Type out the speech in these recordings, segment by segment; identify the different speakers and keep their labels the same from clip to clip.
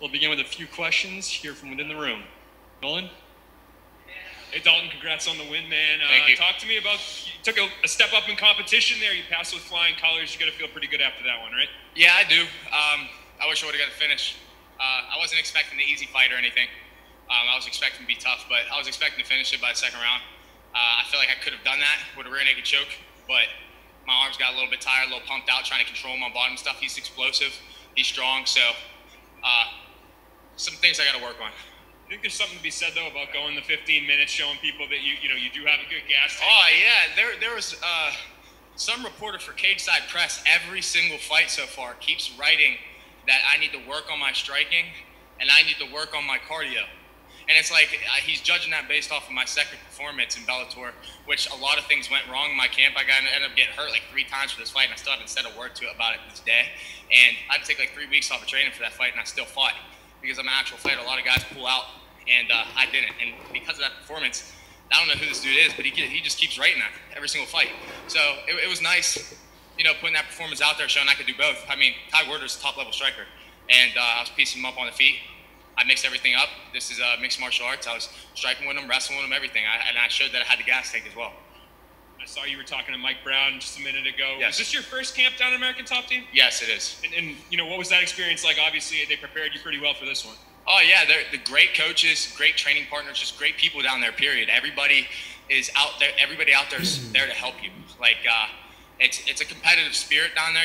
Speaker 1: We'll begin with a few questions here from within the room. Nolan?
Speaker 2: Hey Dalton, congrats on the win, man.
Speaker 3: Thank you.
Speaker 2: Talk to me about, you took a step up in competition there. You passed with flying colors. You got to feel pretty good after that one, right?
Speaker 3: Yeah, I do. I wish I would have got a finish. I wasn't expecting the easy fight or anything. I was expecting to be tough, but I was expecting to finish it by the second round. I feel like I could have done that with a rear naked choke, but my arms got a little bit tired, a little pumped out, trying to control my bottom stuff. He's explosive, he's strong, so some things I got to work on.
Speaker 2: I think there's something to be said though about going the 15 minutes, showing people that you do have a good gas tank.
Speaker 3: Oh yeah, there was some reporter for Cage Side Press every single fight so far keeps writing that I need to work on my striking and I need to work on my cardio. And it's like he's judging that based off of my second performance in Bellator, which a lot of things went wrong in my camp. I ended up getting hurt like 3 times for this fight, and I still haven't said a word to it about it this day. And I had to take like 3 weeks off of training for that fight, and I still fought because I'm an actual fighter. A lot of guys pull out, and I didn't. And because of that performance, I don't know who this dude is, but he just keeps writing that every single fight. So it was nice, putting that performance out there, showing I could do both. I mean, Ty Werder's a top-level striker, and I was piecing him up on the feet. I mixed everything up. This is mixed martial arts. I was striking with him, wrestling with him, everything. And I showed that I had the gas tank as well.
Speaker 2: I saw you were talking to Mike Brown just a minute ago.
Speaker 3: Yes.
Speaker 2: Was this your first camp down at American Top Team?
Speaker 3: Yes, it is.
Speaker 2: And what was that experience like? Obviously, they prepared you pretty well for this one.
Speaker 3: Oh, yeah. They're the great coaches, great training partners, just great people down there, period. Everybody is out there. Everybody out there is there to help you. Like, it's a competitive spirit down there,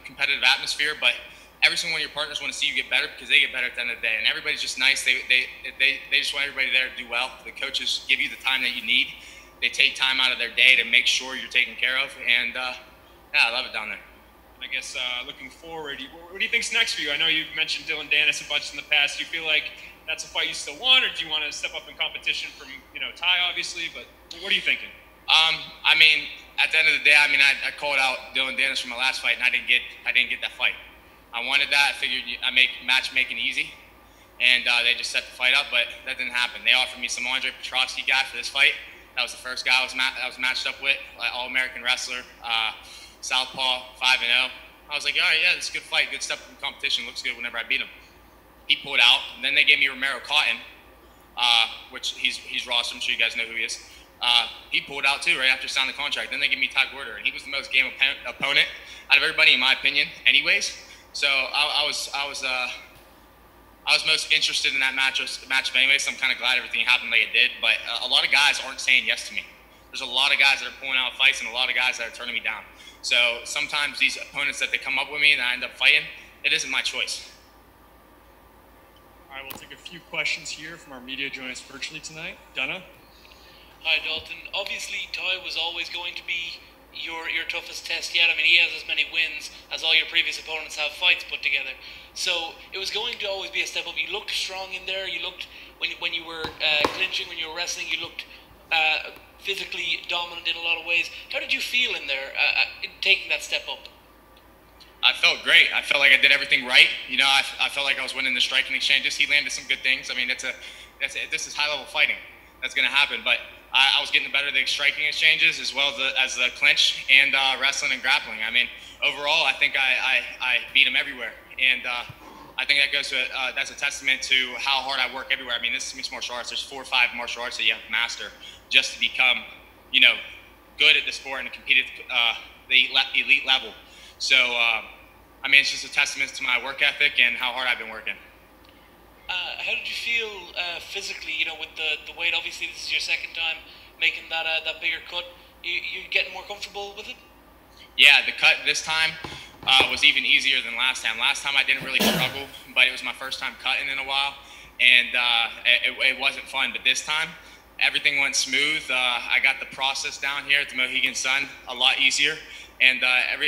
Speaker 3: competitive atmosphere, but every single one of your partners want to see you get better because they get better at the end of the day. And everybody's just nice. They just want everybody there to do well. The coaches give you the time that you need. They take time out of their day to make sure you're taken care of. And, I love it down there.
Speaker 2: And I guess looking forward, what do you think's next for you? I know you've mentioned Dylan Dennis a bunch in the past. Do you feel like that's a fight you still want, or do you want to step up in competition from, Ty, obviously? But what are you thinking?
Speaker 3: I mean, at the end of the day, I called out Dylan Dennis from my last fight, and I didn't get that fight. I wanted that. I figured I make matchmaking easy, and they just set the fight up, but that didn't happen. They offered me some Andre Petrosky guy for this fight. That was the first guy I was matched up with, All-American wrestler, Southpaw, 5-0. I was like, all right, yeah, this is a good fight, good step in competition. Looks good whenever I beat him. He pulled out, and then they gave me Romero Cotton, which he's Rosta. I'm sure you guys know who he is. He pulled out too right after signing the contract. Then they gave me Ty Werder, and he was the most game opponent out of everybody, in my opinion, anyways. So I was most interested in that matchup anyway, so I'm kind of glad everything happened like it did. But a lot of guys aren't saying yes to me. There's a lot of guys that are pulling out fights and a lot of guys that are turning me down. So sometimes these opponents that they come up with me and I end up fighting, it isn't my choice.
Speaker 1: All right, we'll take a few questions here from our media joining us virtually tonight. Donna?
Speaker 4: Hi, Dalton. Obviously, Ty was always going to be your toughest test yet. I mean, he has as many wins as all your previous opponents have fights put together. So it was going to always be a step up. You looked strong in there. You looked, when you were clinching, when you were wrestling, you looked physically dominant in a lot of ways. How did you feel in there, taking that step up?
Speaker 3: I felt great. I felt like I did everything right. I felt like I was winning the striking exchanges. He landed some good things. I mean, this is high-level fighting. That's going to happen, but I was getting better at the striking exchanges as well as the clinch and wrestling and grappling. I mean, overall, I think I beat him everywhere, and I think that goes to that's a testament to how hard I work everywhere. I mean, this is mixed martial arts. There's 4 or 5 martial arts that you have to master just to become, good at the sport and to compete at the elite level. So, I mean, it's just a testament to my work ethic and how hard I've been working.
Speaker 4: How did you feel physically, with the weight? Obviously, this is your second time making that bigger cut. You getting more comfortable with it?
Speaker 3: Yeah, the cut this time was even easier than last time. Last time I didn't really struggle, but it was my first time cutting in a while, and it wasn't fun. But this time, everything went smooth. I got the process down here at the Mohegan Sun a lot easier, and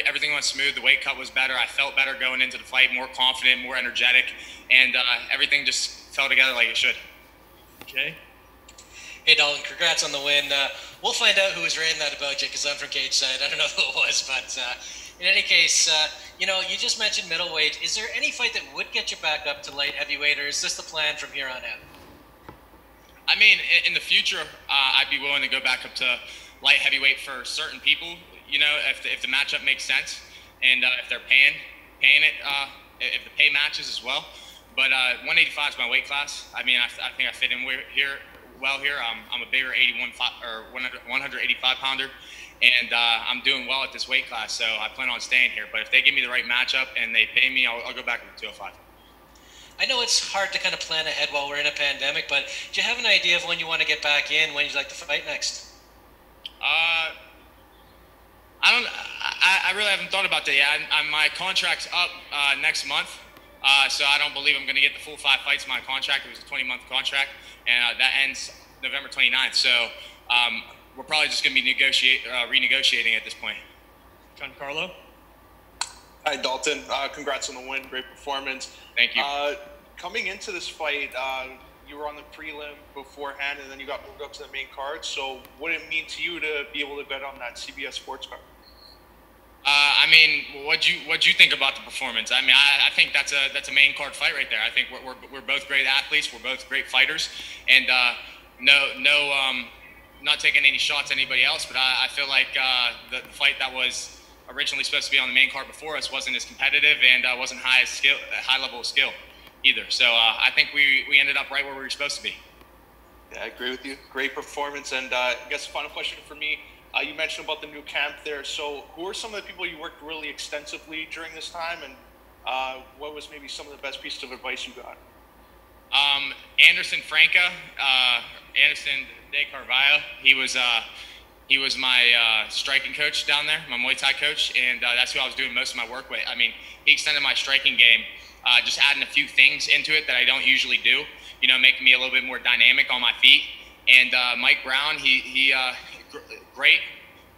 Speaker 3: everything went smooth. The weight cut was better. I felt better going into the fight, more confident, more energetic, and everything just fell together like it should.
Speaker 1: Okay.
Speaker 5: Hey, Dalton, congrats on the win. We'll find out who was writing that about you because I'm from Cage Side. I don't know who it was, but in any case, you just mentioned middleweight. Is there any fight that would get you back up to light heavyweight, or is this the plan from here on out?
Speaker 3: I mean, in the future, I'd be willing to go back up to light heavyweight for certain people, if the matchup makes sense and if they're paying it, if the pay matches as well. But 185 is my weight class. I mean, I think I fit in well here. I'm a bigger 185 pounder, and I'm doing well at this weight class. So I plan on staying here. But if they give me the right matchup and they pay me, I'll go back to the 205.
Speaker 5: I know it's hard to kind of plan ahead while we're in a pandemic, but do you have an idea of when you want to get back in, when you'd like to fight next?
Speaker 3: I really haven't thought about that yet. My contract's up next month, so I don't believe I'm going to get the full 5 fights in my contract. It was a 20-month contract, and that ends November 29th. So we're probably just going to be renegotiating at this point.
Speaker 1: Giancarlo?
Speaker 6: Hi, Dalton. Congrats on the win. Great performance.
Speaker 3: Thank you.
Speaker 6: Coming into this fight, you were on the prelim beforehand, and then you got moved up to the main card. So what did it mean to you to be able to bet on that CBS Sports card?
Speaker 3: I mean, what'd you think about the performance? I mean, I think that's a main card fight right there. I think we're both great athletes. We're both great fighters, and not taking any shots at anybody else, but I feel like the fight that was originally supposed to be on the main card before us wasn't as competitive and wasn't high level of skill either. So I think we ended up right where we were supposed to be.
Speaker 6: Yeah, I agree with you. Great performance. And I guess final question for me, you mentioned about the new camp there. So who are some of the people you worked really extensively during this time, and what was maybe some of the best pieces of advice you got?
Speaker 3: Anderson Franca, Anderson De Carvalho. He was my striking coach down there, my Muay Thai coach, and that's who I was doing most of my work with. I mean, he extended my striking game, just adding a few things into it that I don't usually do, making me a little bit more dynamic on my feet. And Mike Brown, he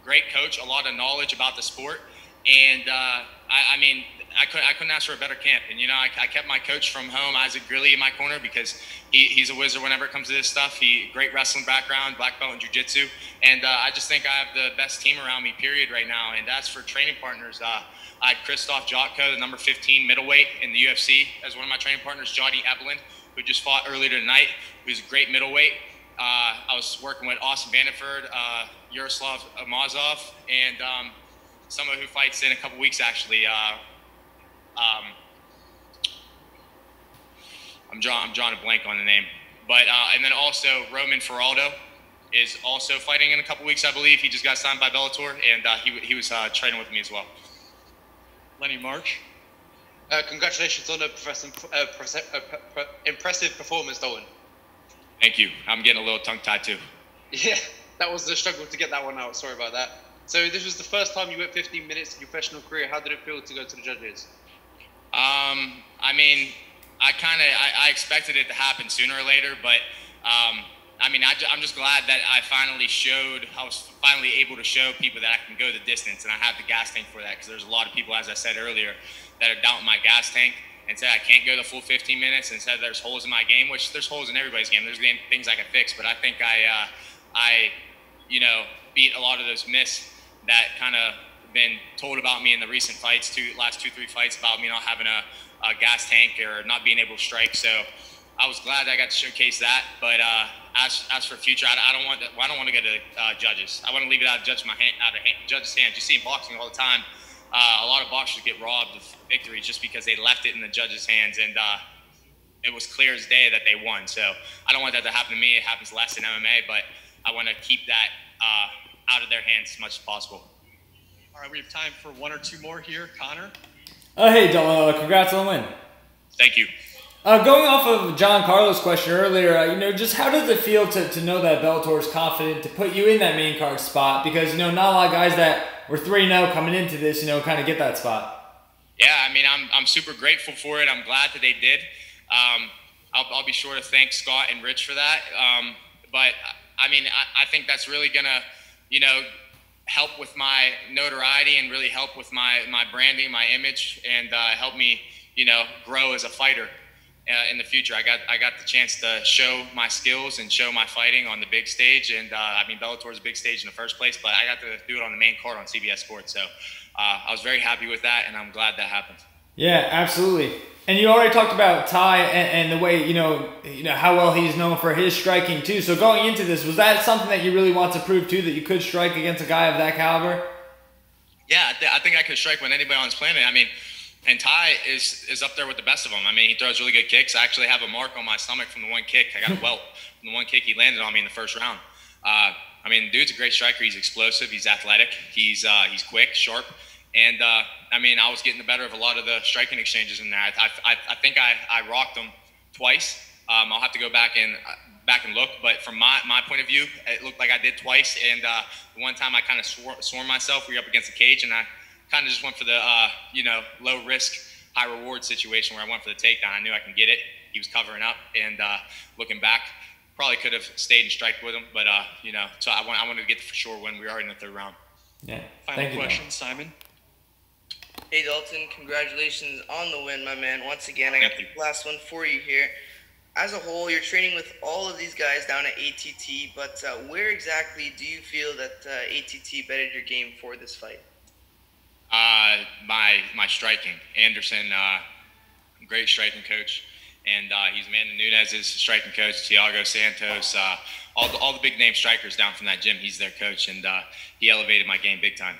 Speaker 3: great coach, a lot of knowledge about the sport. And I mean, I couldn't ask for a better camp. And, I kept my coach from home, Isaac Grilly, in my corner because he's a wizard whenever it comes to this stuff. Great wrestling background, black belt in jiu-jitsu. And I just think I have the best team around me, period, right now. And as for training partners, I had Christoph Jotko, the number 15 middleweight in the UFC, as one of my training partners, Jody Evelyn, who just fought earlier tonight, who's a great middleweight. I was working with Austin Vanderford, Yaroslav Amazov, and someone who fights in a couple weeks, actually. I'm drawing a blank on the name, but and then also Roman Feraldo is also fighting in a couple weeks, I believe. He just got signed by Bellator, and he was training with me as well.
Speaker 1: Lenny March.
Speaker 7: Congratulations on impressive performance, Dalton.
Speaker 3: Thank you. I'm getting a little tongue-tied too.
Speaker 7: Yeah, that was the struggle to get that one out. Sorry about that. So this was the first time you went 15 minutes in your professional career. How did it feel to go to the judges?
Speaker 3: I mean, I expected it to happen sooner or later, but I mean, I'm just glad that I was finally able to show people that I can go the distance, and I have the gas tank for that, because there's a lot of people, as I said earlier, that are doubting my gas tank and say I can't go the full 15 minutes, and said there's holes in my game, which there's holes in everybody's game. There's things I can fix, but I think I beat a lot of those myths that kind of been told about me in the recent fights, last 2-3 fights, about me not having a gas tank or not being able to strike. So I was glad I got to showcase that. But as for future, I don't want to go to judges. I want to leave it out of judges' hands. You see in boxing all the time, a lot of boxers get robbed of victories just because they left it in the judges' hands, and it was clear as day that they won. So I don't want that to happen to me. It happens less in MMA, but I want to keep that out of their hands as much as possible.
Speaker 1: All right, we have time for 1 or 2 more here. Connor?
Speaker 8: Hey, Dalton, congrats on the win.
Speaker 3: Thank you.
Speaker 8: Going off of John Carlos' question earlier, just how does it feel to know that Bellator is confident to put you in that main card spot? Because, not a lot of guys that were 3-0 coming into this, kind of get that spot.
Speaker 3: Yeah, I mean, I'm super grateful for it. I'm glad that they did. I'll be sure to thank Scott and Rich for that. But, I mean, I think that's really going to, help with my notoriety and really help with my branding, my image, and help me, grow as a fighter in the future. I got the chance to show my skills and show my fighting on the big stage, and I mean, Bellator is a big stage in the first place, but I got to do it on the main card on CBS Sports. So I was very happy with that, and I'm glad that happened. Yeah,
Speaker 8: absolutely. And you already talked about Ty and the way, how well he's known for his striking too. So going into this, was that something that you really want to prove too, that you could strike against a guy of that caliber?
Speaker 3: Yeah, I think I could strike with anybody on this planet. I mean, And Ty is up there with the best of them. I mean, he throws really good kicks. I actually have a mark on my stomach from the one kick. I got a welt from the one kick he landed on me in the first round. I mean, the dude's a great striker. He's explosive. He's athletic. He's quick, sharp. And, I mean, I was getting the better of a lot of the striking exchanges in there. I think I rocked him twice. I'll have to go back and look. But from my point of view, it looked like I did twice. And the one time I kind of swore myself, we were up against the cage, and I kind of just went for the, low risk, high reward situation where I went for the takedown. I knew I can get it. He was covering up, and looking back, probably could have stayed and striked with him, but so I wanted to get the for sure win. We are in the third round.
Speaker 8: Yeah.
Speaker 1: Final question, Simon.
Speaker 9: Hey Dalton, congratulations on the win, my man. Once again, I got the last one for you here. As a whole, you're training with all of these guys down at ATT, but where exactly do you feel that ATT bettered your game for this fight?
Speaker 3: My striking. Anderson, great striking coach, and he's Amanda Nunez's striking coach. Thiago Santos, all the big name strikers down from that gym. He's their coach, and he elevated my game big time.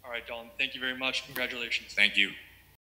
Speaker 1: All right, Dalton. Thank you very much. Congratulations.
Speaker 3: Thank you.